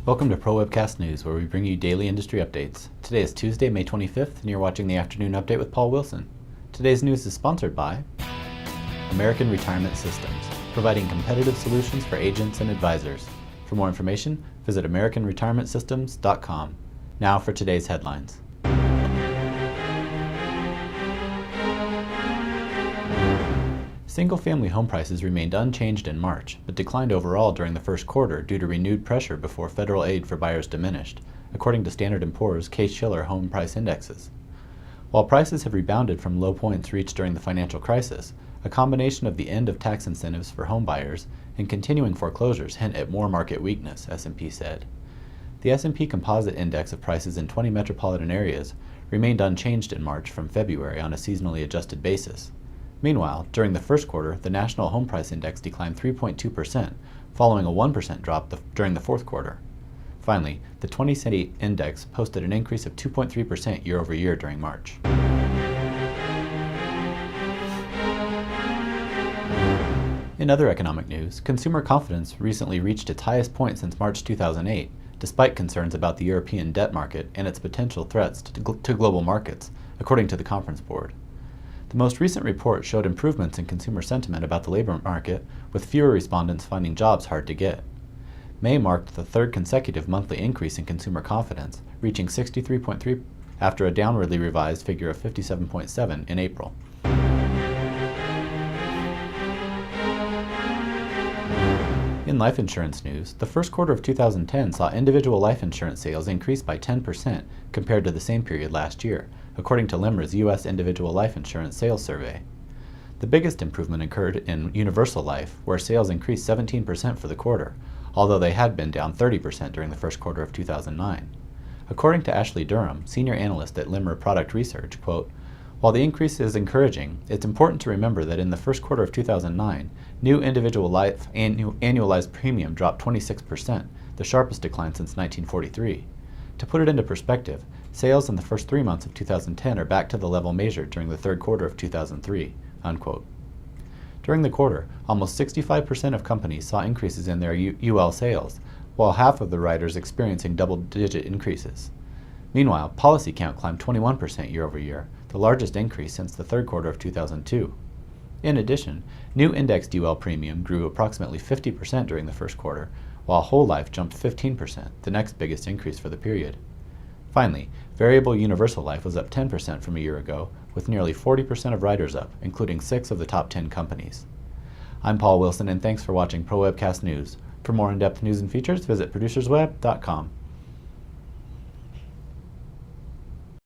Welcome to Pro Webcast News, where we bring you daily industry updates. Today is Tuesday, May 25th, and you're watching the Afternoon Update with Paul Wilson. Today's news is sponsored by American Retirement Systems, providing competitive solutions for agents and advisors. For more information, visit AmericanRetirementSystems.com. Now for today's headlines. Single-family home prices remained unchanged in March, but declined overall during the first quarter due to renewed pressure before federal aid for buyers diminished, according to Standard & Poor's Case-Shiller home price indexes. While prices have rebounded from low points reached during the financial crisis, a combination of the end of tax incentives for home buyers and continuing foreclosures hint at more market weakness, S&P said. The S&P Composite Index of prices in 20 metropolitan areas remained unchanged in March from February on a seasonally adjusted basis. Meanwhile, during the first quarter, the National Home Price Index declined 3.2%, following a 1% drop during the fourth quarter. Finally, the 20-city index posted an increase of 2.3% year over year during March. In other economic news, consumer confidence recently reached its highest point since March 2008, despite concerns about the European debt market and its potential threats to global markets, according to the Conference Board. The most recent report showed improvements in consumer sentiment about the labor market, with fewer respondents finding jobs hard to get. May marked the third consecutive monthly increase in consumer confidence, reaching 63.3 after a downwardly revised figure of 57.7 in April. In life insurance news, the first quarter of 2010 saw individual life insurance sales increase by 10% compared to the same period last year, according to LIMRA's U.S. Individual Life Insurance Sales Survey. The biggest improvement occurred in universal life, where sales increased 17% for the quarter, although they had been down 30% during the first quarter of 2009. According to Ashley Durham, senior analyst at LIMRA Product Research, quote, "While the increase is encouraging, it's important to remember that in the first quarter of 2009, new individual life annualized premium dropped 26%, the sharpest decline since 1943. To put it into perspective, sales in the first 3 months of 2010 are back to the level measured during the third quarter of 2003, unquote. During the quarter, almost 65% of companies saw increases in their UL sales, while half of the riders experiencing double-digit increases. Meanwhile, policy count climbed 21% year over year, the largest increase since the third quarter of 2002. In addition, new indexed UL premium grew approximately 50% during the first quarter, while whole life jumped 15%, the next biggest increase for the period. Finally, variable universal life was up 10% from a year ago, with nearly 40% of riders up, including 6 of the top 10 companies. I'm Paul Wilson, and thanks for watching Pro Webcast News. For more in-depth news and features, visit producersweb.com.